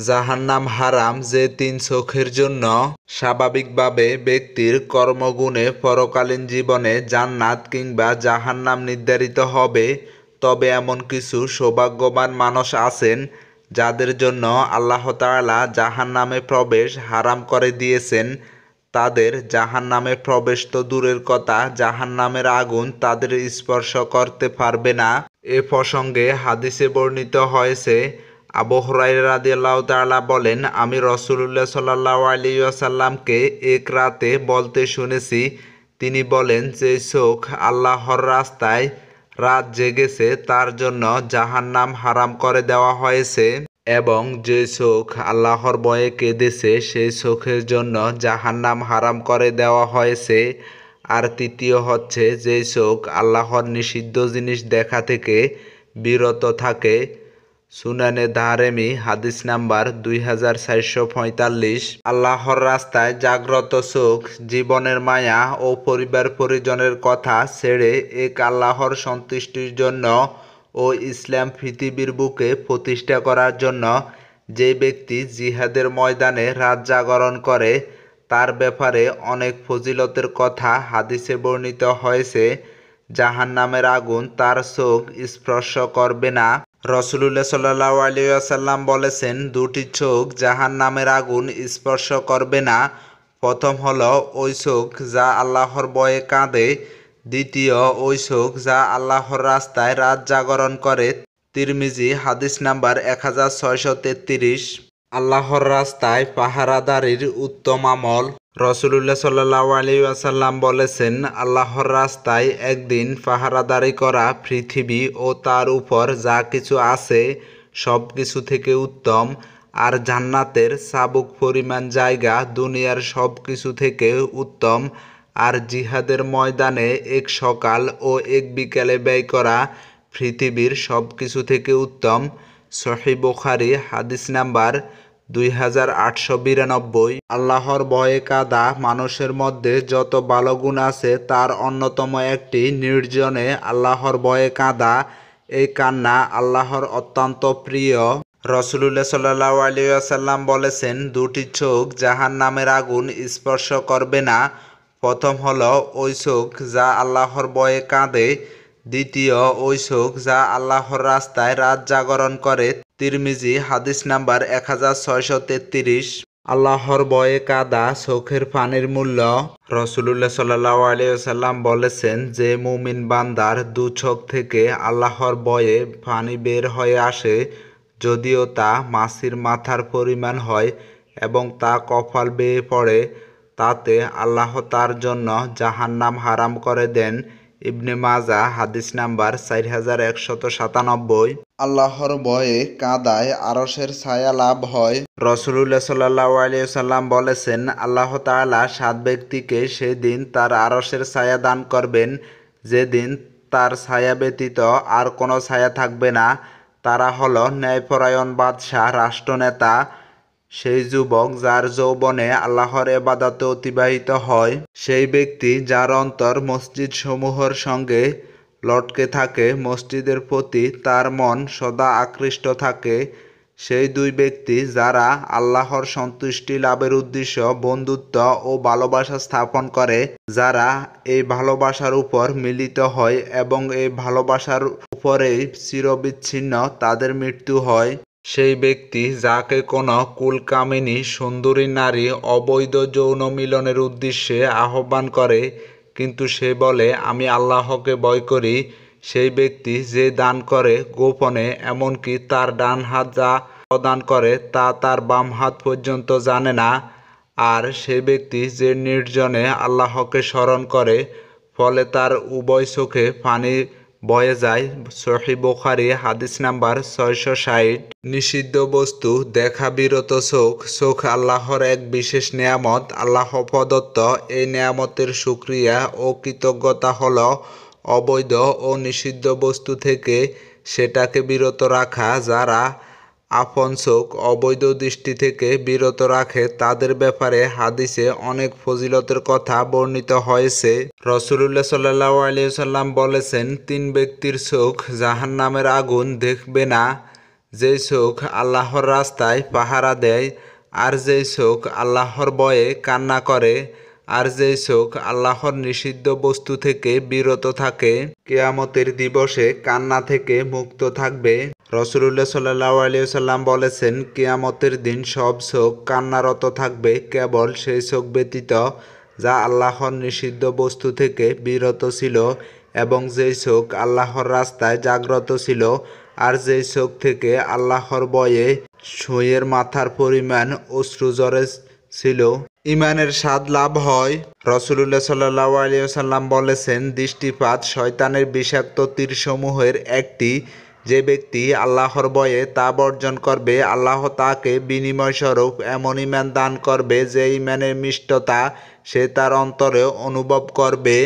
জাহান্নাম হারাম যে তিন চোখের জন্য স্বাভাবিকভাবে ব্যক্তির কর্মগুণে পরকালীন জীবনে জান্নাত কিংবা জাহান্নাম নির্ধারিত হবে, তবে এমন কিছু সৌভাগ্যবান মানুষ আছেন যাদের জন্য আল্লাহ তাআলা জাহান্নামে প্রবেশ হারাম করে দিয়েছেন। তাদের জাহান্নামে প্রবেশ তো দূরের কথা, জাহান্নামের আগুন তাদের স্পর্শ করতে পারবে না। এ প্রসঙ্গে হাদিসে বর্ণিত হয়েছে, আবু হুরায়রা রাদিয়াল্লাহু তাআলা বলেন, আমি রাসূলুল্লাহ সাল্লাল্লাহু আলাইহি ওয়াসাল্লামকে এক রাতে বলতে শুনেছি, তিনি বলেন, যে চোখ আল্লাহর রাস্তায় রাত জেগেছে তার জন্য জাহান্নাম হারাম করে দেওয়া হয়েছে, এবং যে চোখ আল্লাহর ভয়ে কেঁদেছে সেই চোখের জন্য জাহান্নাম হারাম করে দেওয়া হয়েছে। আর তৃতীয় হচ্ছে, যে চোখ আল্লাহর নিষিদ্ধ জিনিস দেখা থেকে বিরত থাকে। সুনানে দারেমি হাদিস নাম্বার 2445। আল্লাহর রাস্তায় জাগ্রত চোখ জীবনের মায়া ও পরিবার পরিজনের কথা ছেড়ে এক আল্লাহর সন্তুষ্টির জন্য ও ইসলাম পৃথিবীর বুকে প্রতিষ্ঠা করার জন্য যে ব্যক্তি জিহাদের ময়দানে রাত জাগরণ করে, তার ব্যাপারে অনেক ফজিলতের কথা হাদিসে বর্ণিত হয়েছে। জাহান্নামের আগুন তার চোখ স্পর্শ করবে না। রাসূলুল্লাহ সাল্লাল্লাহু আলাইহি ওয়াসাল্লাম বলেছেন, দুটি চোখ জাহান্নামের আগুন স্পর্শ করবে না। প্রথম হলো ওই চোখ যা আল্লাহর ভয়ে কাঁদে, দ্বিতীয় ওই চোখ যা আল্লাহর রাস্তায় রাত জাগরণ করে। তিরমিজি হাদিস নাম্বার 1633। আল্লাহর রাস্তায় পাহারাদারির উত্তম আমল। রাসূলুল্লাহ সাল্লাল্লাহু আলাইহি ওয়াসাল্লাম বলেছেন, আল্লাহর রাস্তায় একদিন পাহারাদারি করা পৃথিবী ও তার উপর যা কিছু আছে সব কিছু থেকে উত্তম, আর জান্নাতের চাবুক পরিমাণ জায়গা দুনিয়ার সব কিছু থেকে উত্তম, আর জিহাদের ময়দানে এক সকাল ও এক বিকেলে ব্যয় করা পৃথিবীর সব কিছু থেকে উত্তম। সহিহ বুখারী হাদিস নাম্বার 2892। আল্লাহর ভয়ে কাঁদা মানুষের মধ্যে যত ভালো গুণ আছে তার অন্যতম একটি নির্জনে আল্লাহর ভয়ে কাঁদা। এই কান্না আল্লাহর অত্যন্ত প্রিয়। রাসূলুল্লাহ সাল্লাল্লাহু আলাইহি ওয়াসাল্লাম বলেছেন, দুটি চোখ জাহান্নামের আগুন স্পর্শ করবে না। প্রথম হলো ওই চোখ যা আল্লাহর ভয়ে কাঁদে, দ্বিতীয় ওই চোখ যা আল্লাহর রাস্তায় রাত জাগরণ করে। তিরমিজি হাদিস নাম্বার 1633। আল্লাহর ভয়ে কাঁদা চোখের পানির মূল্য। রাসূলুল্লাহ সাল্লাল্লাহু আলাইহি ওয়াসাল্লাম বলেছেন, যে মুমিন বান্দার দু চোখ থেকে আল্লাহর ভয়ে পানি বের হয়ে আসে, যদিও তা মাছির মাথার পরিমাণ হয় এবং তা কপাল বেয়ে পড়ে, তাতে আল্লাহ তার জন্য জাহান্নাম হারাম করে দেন। ইবনে মাজাহ হাদিস নাম্বার 4197। আল্লাহর ভয়ে কাঁদায় আরশের ছায়া লাভ হয়। রাসূলুল্লাহ সাল্লাল্লাহু আলাইহি ওয়াসাল্লাম বলেছেন, আল্লাহ তাআলা 7 ব্যক্তিকে সেদিন তার আরশের ছায়া দান করবেন, যেদিন তার ছায়া ব্যতীত আর কোনো ছায়া থাকবে না। তারা হলো ন্যায়পরায়ণ বাদশাহ, রাষ্ট্রনেতা, সেই যুবক যার যৌবনে আল্লাহর ইবাদতে অতিবাহিত হয়, সেই ব্যক্তি যার অন্তর মসজিদ সমূহের সঙ্গে লটকে থাকে, মসজিদের প্রতি তার মন সদা আকৃষ্ট থাকে, সেই দুই ব্যক্তি যারা আল্লাহর সন্তুষ্টি লাভের উদ্দেশ্য বন্ধুত্ব ও ভালোবাসা স্থাপন করে, যারা এই ভালোবাসার উপর মিলিত হয় এবং এই ভালোবাসার উপরেই চিরবিচ্ছিন্ন তাদের মৃত্যু হয়। সেই ব্যক্তি যাকে কোনো কুলকামিনী সুন্দরী নারী অবৈধ যৌন মিলনের উদ্দেশ্যে আহ্বান করে, কিন্তু সে বলে, আমি আল্লাহকে ভয় করি। সেই ব্যক্তি যে দান করে গোপনে, এমনকি তার ডান হাত যা প্রদান করে তা তার বাম হাত পর্যন্ত জানে না। আর সেই ব্যক্তি যে নির্জনে আল্লাহকে স্মরণ করে, ফলে তার উভয় চোখে পানি বয়ে যায়। সহিহ বুখারী হাদিস নাম্বার 660। নিষিদ্ধ বস্তু দেখা বিরত চোখ। চোখ আল্লাহর এক বিশেষ নেয়ামত, আল্লাহ প্রদত্ত। এই নেয়ামতের শুকরিয়া ও কৃতজ্ঞতা হলো অবৈধ ও নিষিদ্ধ বস্তু থেকে সেটাকে বিরত রাখা। যারা আপন চোখ অবৈধ দৃষ্টি থেকে বিরত রাখে তাদের ব্যাপারে হাদিসে অনেক ফজিলতের কথা বর্ণিত হয়েছে। রাসূলুল্লাহ সাল্লাল্লাহু আলাইহি ওয়াসাল্লাম বলেছেন, 3 ব্যক্তির চোখ জাহান্নামের আগুন দেখবে না। যেই চোখ আল্লাহর রাস্তায় পাহারা দেয়, আর যেই চোখ আল্লাহর ভয়ে কান্না করে, আর যেই চোখ আল্লাহর নিষিদ্ধ বস্তু থেকে বিরত থাকে, কিয়ামতের দিবসে কান্না থেকে মুক্ত থাকবে। রাসূলুল্লাহ সাল্লাল্লাহু আলাইহি ওয়াসাল্লাম বলেছেন, কিয়ামতের দিন সব চোখ কান্নারত থাকবে, কেবল সেই চোখ ব্যতীত যা আল্লাহর নিষিদ্ধ বস্তু থেকে বিরত ছিল এবং যেই চোখ আল্লাহর রাস্তায় জাগ্রত ছিল, আর যেই চোখ থেকে আল্লাহর ভয়ে সুঁইয়ের মাথার পরিমাণ অশ্রু ঝরেছিল। ঈমানের স্বাদ লাভ হয়। রাসূলুল্লাহ সাল্লাল্লাহু আলাইহি ওয়াসাল্লাম বলেছেন, দৃষ্টিপাত শয়তানের বিষাক্ত তীরসমূহের একটি। যে ব্যক্তি আল্লাহর ভয়ে তা বর্জন করবে, আল্লাহ তাকে বিনিময়স্বরূপ এমন ঈমান দান করবে যে ঈমানের মিষ্টতা সে তার অন্তরে অনুভব করবে।